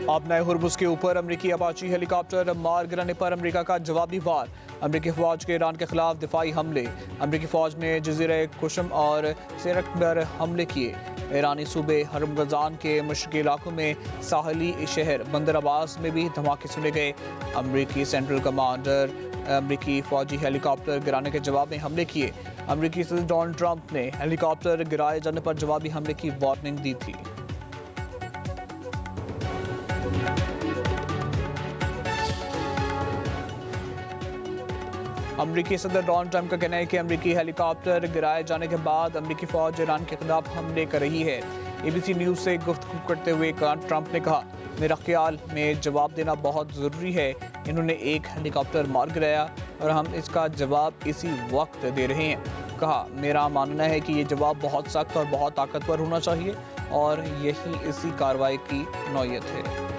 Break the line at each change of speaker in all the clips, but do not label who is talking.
अब नए हुर्मुज़ के ऊपर अमरीकी अपाची हेलीकॉप्टर मार गिराने पर अमरीका का जवाबी वार। अमरीकी फ़ौज के ईरान के खिलाफ दिफाई हमले। अमरीकी फ़ौज ने जज़ीरा कुशम और सिरक पर हमले किए। ईरानी सूबे हरमगजान के मशरक़ी इलाकों में साहली शहर बंदर अब्बास में भी धमाके सुने गए। अमरीकी सेंट्रल कमांडर अमरीकी फ़ौजी हेलीकॉप्टर गिराने के जवाब में हमले किए। अमरीकी सदर डोनाल्ड ट्रंप ने हेलीकॉप्टर गिराए जाने पर जवाबी हमले की वार्निंग दी थी। अमरीकी सदर डोनाल्ड ट्रंप का कहना है कि अमरीकी हेलीकॉप्टर गिराए जाने के बाद अमरीकी फ़ौज ईरान के खिलाफ हमले कर रही है। ABC न्यूज़ से गुफ्तगू करते हुए ट्रंप ने कहा, मेरा ख्याल में जवाब देना बहुत ज़रूरी है। इन्होंने एक हेलीकॉप्टर मार गिराया और हम इसका जवाब इसी वक्त दे रहे हैं। कहा, मेरा मानना है कि ये जवाब बहुत सख्त और बहुत ताकतवर होना चाहिए और यही इसी कार्रवाई की नौयत है।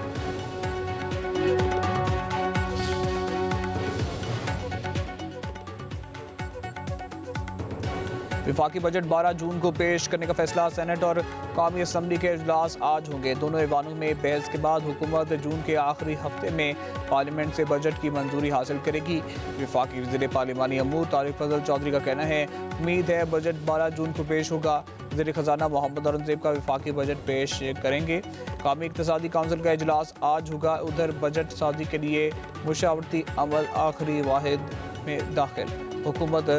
विफाकी बजट 12 जून को पेश करने का फैसला। सेनेट और कौमी असम्बली के इजलास आज होंगे। दोनों ऐवानों में बहस के बाद हुकूमत जून के आखिरी हफ्ते में पार्लियामेंट से बजट की मंजूरी हासिल करेगी। विफाकी वज़ीर पार्लिमानी अमूर तारिक फजल चौधरी का कहना है, उम्मीद है बजट 12 जून को पेश होगा। वज़ीर ख़जाना मोहम्मद औरंगज़ेब का विफाकी बजट पेश करेंगे। कौमी इक़्तिसादी काउंसिल का इजलास आज होगा। उधर बजट साजी के लिए मुशावरती अमल आखिरी वाहिद में दाखिल। हुकूमत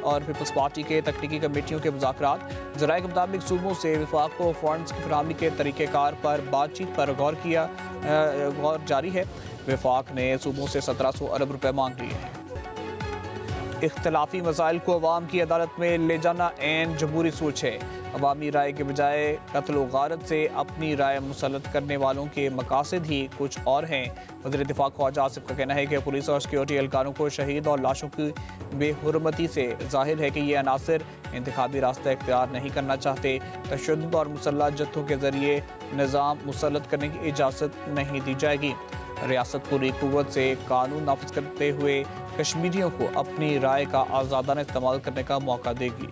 और पीपल्स पार्टी के तकनीकी कमेटियों के मुज़ाकरात। ज़राए के मुताबिक सूबों से विफाक को फंड्स की फराहमी के तरीक़ेकार पर बातचीत पर गौर जारी है। विफाक ने सूबों से 1700 अरब रुपए मांग लिए हैं। इख्तलाफी मसाइल को अवाम की अदालत में ले जाना ऐन जमहूरी सोच है। अवामी राय के बजाय कत्ल व गारत से अपनी राय मुसल्लत करने वालों के मकासद ही कुछ और हैं। वज़ीर दिफा ख्वाजा आसिफ का कहना है कि पुलिस और सिक्योरिटी एहलकारों को शहीद और लाशों की बेहुरमती से जाहिर है कि ये अनासर इंतखाबी रास्ता इख्तियार नहीं करना चाहते। तशद्दुद और मुसल्लह जत्थों के ज़रिए निज़ाम मुसल्लत करने की इजाज़त नहीं दी जाएगी। रियासत पूरी कुव्वत से कानून नाफिज करते हुए कश्मीरियों को अपनी राय का आज़ादाना इस्तेमाल करने का मौका देगी।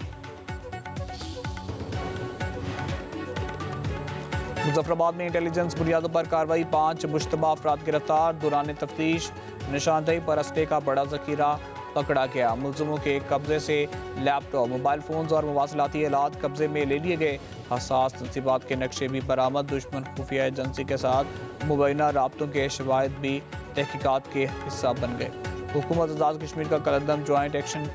मुजफ्फराबाद में इंटेलिजेंस बुनियादों पर कार्रवाई। 5 मुश्तबा अफराद गिरफ्तार। दौरान तफ्तीश निशानदेही पर असले का बड़ा जखीरा पकड़ा गया। मुलजमों के कब्जे से लैपटॉप, मोबाइल फोन्स और मवासलाती आलात कब्जे में ले लिए गए। हसास तनसीबात के नक्शे भी बरामद। दुश्मन खुफिया एजेंसी के साथ मुबैना राब्तों के शवाहिद भी तहकीकात के हिस्सा बन गए। हुकूमत आज़ाद कश्मीर का कलदम ज्वाइंट एक्शन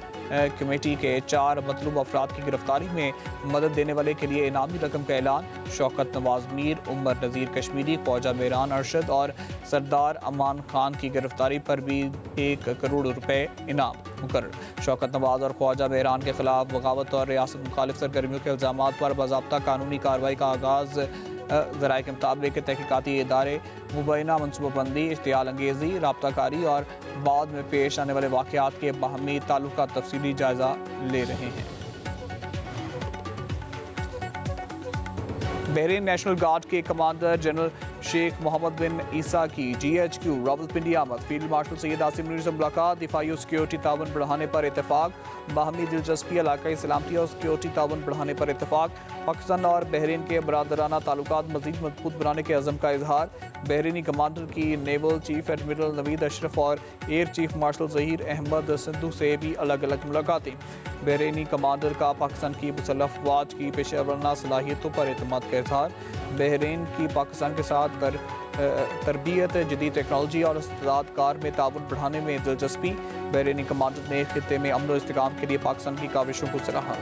कमेटी के 4 मतलूब अफराद की गिरफ्तारी में मदद देने वाले के लिए इनामी रकम का ऐलान। शौकत नवाज मीर, उमर नज़ीर कश्मीरी, ख्वाजा मेहरान अरशद और सरदार अमान खान की गिरफ्तारी पर भी 1 करोड़ रुपए इनाम मुकर्रर। शौकत नवाज और ख्वाजा मेहरान के खिलाफ बगावत और रियासत मुखालिफ सरगर्मियों के इल्ज़ामात पर बाज़ाब्ता कानूनी कार्रवाई का आगाज़। ज़राए के मुताबिक तहकीकाती इदारे मुबैना मनसूबाबंदी, इश्तियाल अंगेज़ी, राब्ताकारी और बाद में पेश आने वाले वाक़यात के बाहमी ताल्लुक़ का तफसीली जायज़ा ले रहे हैं। बहरीन नेशनल गार्ड के कमांडर जनरल शेख मोहम्मद बिन ईसा की GHQ रावलपिंडी आमद। फील्ड मार्शल सैयद आसिम मीर से मुलाकात। दिफाई और सिक्योरिटी ताउन बढ़ाने पर इत्तेफाक। बाहमी दिलचस्पी, इलाकाई सलामती और सिक्योरिटी ताउन बढ़ाने पर इत्तेफाक। पाकिस्तान और बहरीन के बरादराना ताल्लुकात मज़ीद मजबूत बनाने के अज़म का इजहार। बहरीनी कमांडर की naval chief admiral Naveed Ashraf और air chief marshal Zaheer Ahmed Sidhu से भी अलग अलग मुलाकातें। बहरीनी कमांडर का पाकिस्तान की मुसल्लह अफ़वाज की पेशा वराना सलाहियतों पर एतमाद का इजहार। बहरीन की पाकिस्तान के साथ तरबियत, जदीद टेक्नोलॉजी और इस्तेदाद कार में ताउन बढ़ाने में दिलचस्पी। बहरीनी कमांडर ने खित्ते में अमन और इस्तेकाम के लिए पाकिस्तान की काविशों को सराहा।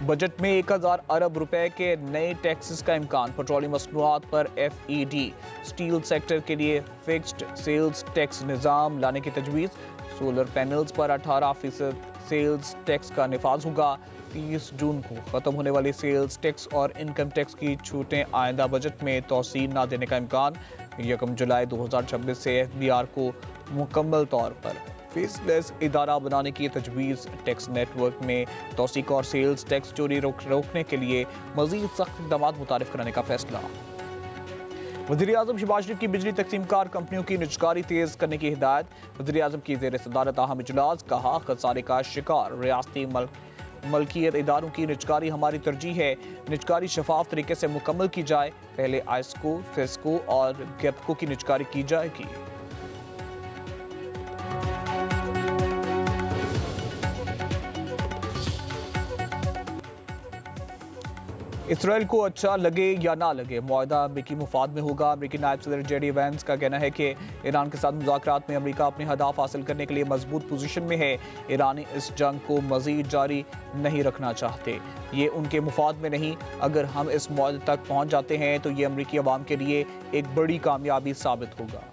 बजट में 1000 अरब रुपए के नए टैक्सेस का इम्कान। पेट्रोलियम मसनूआत पर FED। स्टील सेक्टर के लिए फिक्स्ड सेल्स टैक्स निज़ाम लाने की तजवीज़। सोलर पैनल्स पर 18% सेल्स टैक्स का निफाज होगा। 30 जून को ख़त्म होने वाली सेल्स टैक्स और इनकम टैक्स की छूटें आइंदा बजट में तोसी न देने का इम्कान। 1 जुलाई 2026 से FBR को मुकम्मल तौर पर फेसलेस इदारा बनाने की तजवीज़। टैक्स नेटवर्क में तौसीक और सेल्स टैक्स चोरी रोकने के लिए मज़ीद सख्त इक़दाम मुतारिफ कराने का फैसला। वज़ीर-ए-आज़म शहबाज शरीफ की बिजली तकसीमकार कंपनियों की निजकारी तेज़ करने की हिदायत। वज़ीर-ए-आज़म की ज़ेर सदारत अहम इजलास। कहा, खसारे का शिकार रियासती मलकियत इदारों की निजकारी हमारी तरजीह है। निजकारी शफाफ तरीके से मुकम्मल की जाए। पहले आइस्को, फेस्को और गेप्को की निजकारी की जाएगी। इसराइल को अच्छा लगे या ना लगे, मुआहदा अमरीकी मुफाद में होगा। अमरीकी नायब सदर जेडी वैंस का कहना है कि ईरान के साथ मुज़ाकरात में अमरीका अपने हदाफ हासिल करने के लिए मजबूत पोजीशन में है। ईरानी इस जंग को मजीद जारी नहीं रखना चाहते। ये उनके मुफाद में नहीं। अगर हम इस मुआहदे तक पहुँच जाते हैं तो ये अमरीकी अवाम के लिए एक बड़ी कामयाबी साबित होगा।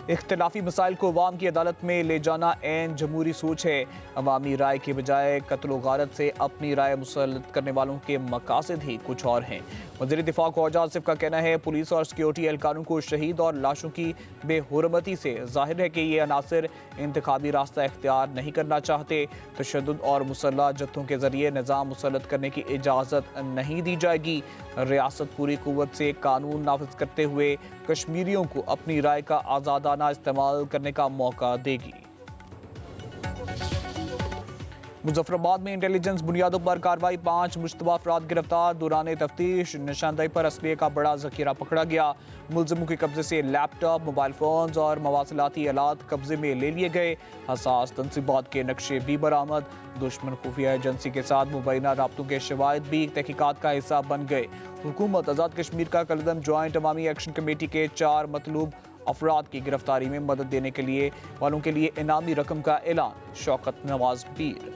इख्तिलाफी मसाइल को अवाम की अदालत में ले जाना ऐन जमहूरी सोच है। अवामी राय के बजाय कत्ल गारत से अपनी राय मुसल्लत करने वालों के मकासद ही कुछ और हैं। वज़ीर दिफा ख्वाजा आसिफ का कहना है पुलिस और सिक्योरिटी एहलकारों को शहीद और लाशों की बेहुरमती से जाहिर है कि ये अनासर इंतखाबी रास्ता इख्तियार नहीं करना चाहते। तशद्दुद और मुसल्लह जत्थों के जरिए निज़ाम मुसल्लत करने की इजाज़त नहीं दी जाएगी। रियासत पूरी कुव्वत से कानून नाफिज करते हुए कश्मीरियों को अपनी राय का आज़ादाना इस्तेमाल करने का मौका देगी। मुजफ्फराबाद में इंटेलिजेंस बुनियादों पर कार्रवाई, 5 मुश्तबा अफराद गिरफ्तार। दौरान तफ्तीश निशानदेही पर असलिये का बड़ा जखीरा पकड़ा गया। मुलजिमों के कब्जे से लैपटॉप, मोबाइल फोन्स और मवासिलाती आलात कब्जे में ले लिए गए। हसास तनसीबात के नक्शे भी बरामद। दुश्मन खुफिया एजेंसी के साथ मुबैना राब्तों के शवाहिद भी तहकीकात का हिस्सा बन गए। हुकूमत आज़ाद कश्मीर का कलदम ज्वाइंट अवामी एक्शन कमेटी के 4 मतलूब अफराद की गिरफ्तारी में मदद देने के लिए वालों के लिए इनामी रकम का ऐलान। शौकत नवाज पीर,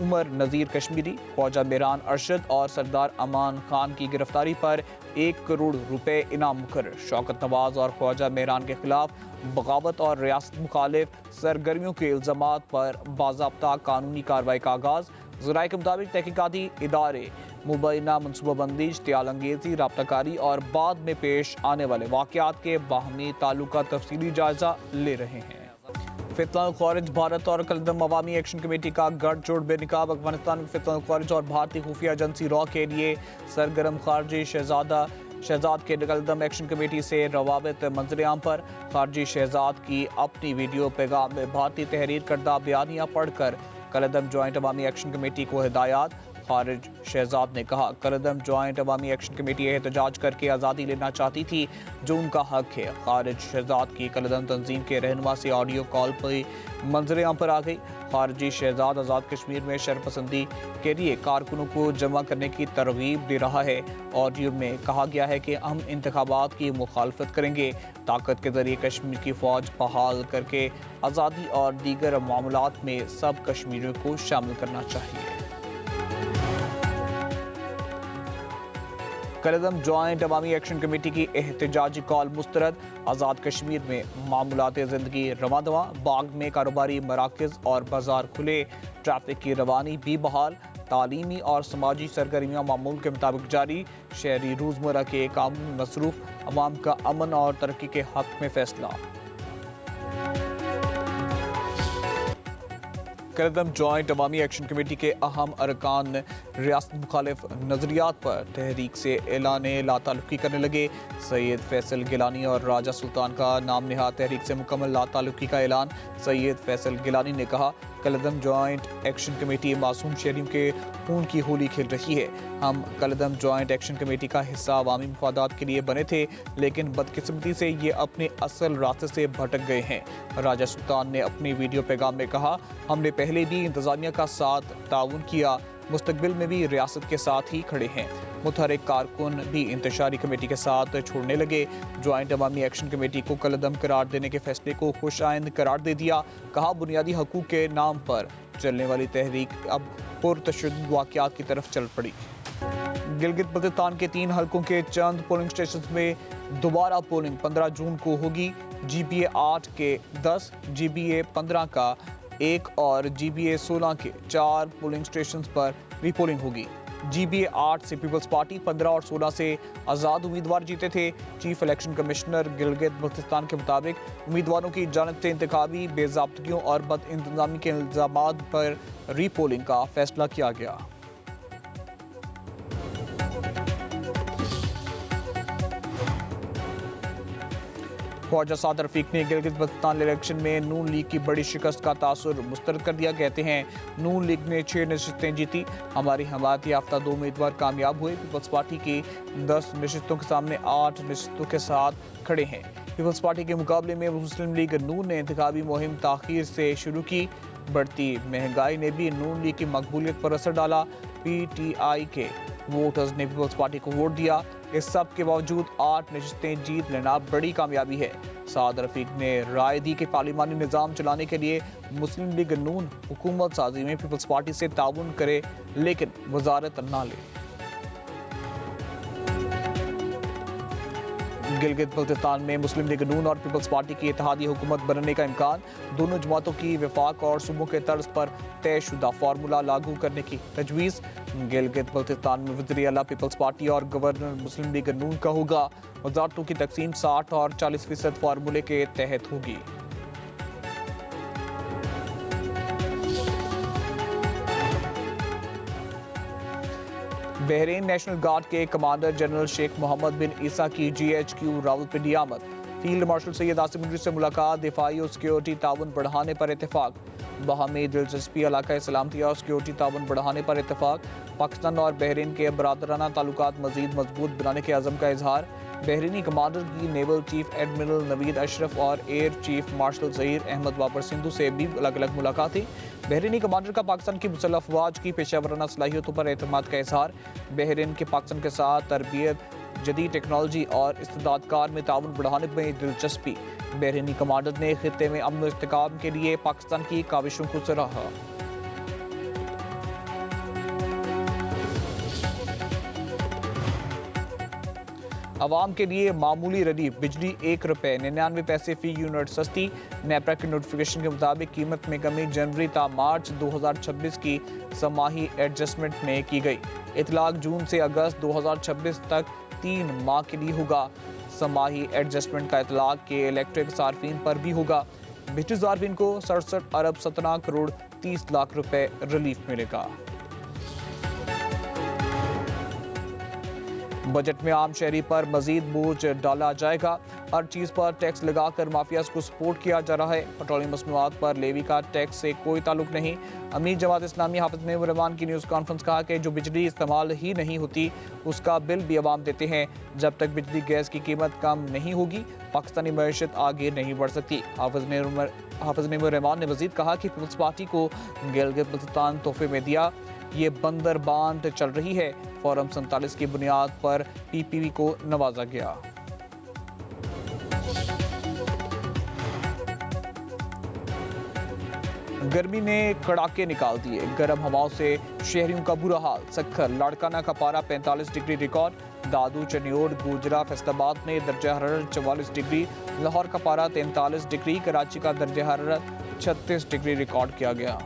उमर नज़ीर कश्मीरी, ख्वाजा मेहरान अरशद और सरदार अमान खान की गिरफ्तारी पर 1 करोड़ रुपए इनाम मुकर्रर। शौकत नवाज और ख्वाजा मेहरान के खिलाफ बगावत और रियासत मुखालिफ सरगर्मियों के इल्ज़ामात पर बाज़ाब्ता कानूनी कार्रवाई का आगाज़। ज़राए के मुताबिक तहकीकाती इदारे मुबैना मनसूबाबंदी, इश्तियाल अंगेज़ी, राब्ताकारी और बाद में पेश आने वाले वाक़यात के बाहमी ताल्लुक का तफसीली जायज़ा ले रहे हैं। फितना खारिज भारत और कलदम अवामी एक्शन कमेटी का गठजोड़ बेनकाब। अफगानिस्तान में फितना खारिज और भारतीय खुफिया एजेंसी रॉ के लिए सरगर्म खारजी शहजाद के कलदम एक्शन कमेटी से रवाबित मंजरेआम पर। खारजी शहजाद की अपनी वीडियो पैगाम में भारतीय तहरीर करदा बयानियाँ पढ़कर कलदम ज्वाइंट अवामी एक्शन कमेटी को हिदायत। खारिज शहजाद ने कहा कलदम ज्वाइंट अवामी एक्शन कमेटी एहतजाज करके आज़ादी लेना चाहती थी जो उनका हक है। खारिज शहजाद की कलदम तंजीम के रहनुमा से ऑडियो कॉल पर मंजरेआम पर आ गई। खारजी शहजाद आज़ाद कश्मीर में शरपसंदी के लिए कारकुनों को जमा करने की तरगीब दे रहा है। ऑडियो में कहा गया है कि हम इंतखाबात की मुखालफत करेंगे। ताकत के जरिए कश्मीर की फ़ौज बहाल करके आज़ादी और दीगर मामलात में सब कश्मीरियों को शामिल करना चाहिए। कलदम ज्वाइंट अवामी एक्शन कमेटी की एहतजाजी कॉल मुस्तरद। आज़ाद कश्मीर में मामूलात ज़िंदगी रवां दवां, बाग में कारोबारी मराकज़ और बाजार खुले, ट्रैफिक की रवानी भी बहाल, तालीमी और समाजी सरगर्मियाँ मामूल के मुताबिक जारी, शहरी रोज़मर्रा के काम में मसरूफ़, अवाम का अमन और तरक्की के हक़ में फ़ैसला। कलदम ज्वाइंट अवामी एक्शन कमेटी के अहम अरकान ने रियासत मुखालिफ नज़रियात पर तहरीक से ऐलान लाताल्लुकी करने लगे। सैयद फैसल गिलानी और राजा सुल्तान का नाम नहाद तहरीक से मुकम्मल लाताल्लुकी का ऐलान। सैयद फैसल गिलानी ने कहा कलदम ज्वाइंट एक्शन कमेटी मासूम शहरियों के खून की होली खेल रही है। हम कलदम ज्वाइंट एक्शन कमेटी का हिस्सा अवामी मफादात के लिए बने थे, लेकिन बदकिस्मती से ये अपने असल रास्ते से भटक गए हैं। राजा सुल्तान ने अपनी वीडियो पैगाम में कहा हमने पहले भी इंतज़ामिया का साथ ताउन किया, मुस्तकबिल में भी रियासत के साथ ही खड़े हैं। मुतहरिक कारकुन भी इंतशारी कमेटी के साथ छोड़ने लगे। ज्वाइंट अवामी एक्शन कमेटी को कलदम करार देने के फैसले को खुशाइंद करार दे दिया। कहा बुनियादी हकूक़ के नाम पर चलने वाली तहरीक अब पुरतशद्दुद वाक़यात की तरफ चल पड़ी। गिलगित बल्तिस्तान के 3 हलकों के चंद पोलिंग स्टेशन में दोबारा पोलिंग 15 जून को होगी। GBA 8 के 10, GBA 15 का 1 और GBA 16 के 4 पोलिंग स्टेशन पर रीपोलिंग होगी। GBA 8 से पीपल्स पार्टी, 15 और 16 से आज़ाद उम्मीदवार जीते थे। Chief election commissioner Gilgit Baltistan के मुताबिक उम्मीदवारों की जानिब से इंतखाबी बेज़ाब्तगियों और बदइंतज़ामी के इल्ज़ामात पर रीपोलिंग का फैसला किया गया। ख्वाजा साद रफीक ने गिलगित बल्तिस्तान इलेक्शन में नून लीग की बड़ी शिकस्त का तासुर मुस्तरद कर दिया। कहते हैं नून लीग ने 6 नशिस्तें जीती, हमारी हमायत याफ्ता 2 उम्मीदवार कामयाब हुए। पीपल्स पार्टी की 10 नशिस्तों के सामने 8 नशिस्तों के साथ खड़े हैं। पीपल्स पार्टी के मुकाबले में मुस्लिम लीग नून ने इंतखाबी मुहिम ताखीर से शुरू की। बढ़ती महंगाई ने भी नून लीग की मकबूलियत पर असर डाला। PTI के वोटर्स ने पीपल्स पार्टी को वोट दिया। इस सब के बावजूद 8 नशिस्तें जीत लेना बड़ी कामयाबी है। साद रफीक ने राय दी कि पार्लिमानी निज़ाम चलाने के लिए मुस्लिम लीग नून हुकूमत साजी में पीपल्स पार्टी से ताउन करे, लेकिन वजारत ना ले। गिलगित बल्तिस्तान में मुस्लिम लीग नून और पीपल्स पार्टी की इत्तेहादी हुकूमत बनने का इम्कान। दोनों जमातों की वफाक और सूबों के तर्ज पर तयशुदा फार्मूला लागू करने की तजवीज़। गिलगित बल्तिस्तान में वज़ीर आला पीपल्स पार्टी और गवर्नर मुस्लिम लीग नून का होगा। वज़ारतों की तकसीम 60 और 40% फार्मूले के तहत होगी। बहरीन नेशनल गार्ड के कमांडर जनरल शेख मोहम्मद बिन ईसा की GHQ रावलपिंडी आमद। फील्ड मार्शल सैयद आसिम मुनरी से मुलाकात। दिफाई और सिक्योरिटी ताउन बढ़ाने पर इत्तेफाक। बाहमी दिलचस्पी, इलाका सलामती और सिक्योरिटी ताउन बढ़ाने पर इत्तेफाक। पाकिस्तान और बहरीन के बरादराना ताल्लुकात मजीद मजबूत बनाने के अज़म का इजहार। बहरीनी कमांडर की naval chief admiral Naveed Ashraf और air chief marshal Zaheer Ahmed Babar Sidhu से भी अलग अलग मुलाकातें। बहरीनी कमांडर का पाकिस्तान की मुसल्लह अफवाज की पेशेवराना सलाहियतों पर एतमाद का इजहार। बहरीन के पाकिस्तान के साथ तरबियत, जदीद टेक्नोलॉजी और इस्तेदादकार में ताउन बढ़ाने में दिलचस्पी। बहरीनी कमांडर ने खित्ते में अमन इस्तेकाम के लिए पाकिस्तान की काविशों को सराहा। आवाम के लिए मामूली रलीफ, बिजली 1 रुपये 99 पैसे फी यूनिट सस्ती। नेपरा के नोटिफिकेशन के मुताबिक कीमत में कमी जनवरी ता मार्च 2026 की समाही एडजस्टमेंट में की गई। इतलाक जून से अगस्त 2026 तक 3 माह के लिए होगा। समाही एडजस्टमेंट का इतलाक के इलेक्ट्रिक सार्फिन पर भी होगा। बिजली सार्फिन को 67 अरब 17 करोड़ 30 लाख रुपए रिलीफ मिलेगा। बजट में आम शहरी पर मजीद बोझ डाला जाएगा। हर चीज़ पर टैक्स लगाकर माफियाज को सपोर्ट किया जा रहा है। पेट्रोलियम मसनूआत पर लेवी का टैक्स से कोई ताल्लुक नहीं। अमीर जमात इस्लामी हाफिज मेमूर रहमान की न्यूज़ कॉन्फ्रेंस कहा कि जो बिजली इस्तेमाल ही नहीं होती उसका बिल भी अवाम देते हैं। जब तक बिजली गैस की कीमत कम नहीं होगी पाकिस्तानी मईशत आगे नहीं बढ़ सकती। हाफिज मेमूर रहमान ने मजीद कहा कि पीपल्स पार्टी को गिलगित बल्तिस्तान तोहफे में दिया। ये बंदर बांध चल रही है। फॉरम 47 की बुनियाद पर PPP को नवाजा गया। गर्मी ने कड़ाके निकाल दिए। गर्म हवाओं से शहरियों का बुरा हाल। सक्खर लाड़काना का पारा 45 डिग्री रिकॉर्ड। दादू, चनियोड़, गुजरा, फैसलाबाद में दर्जा हरारत 44 डिग्री। लाहौर का पारा 43 डिग्री। कराची का दर्जा हरारत 36 डिग्री रिकॉर्ड किया गया।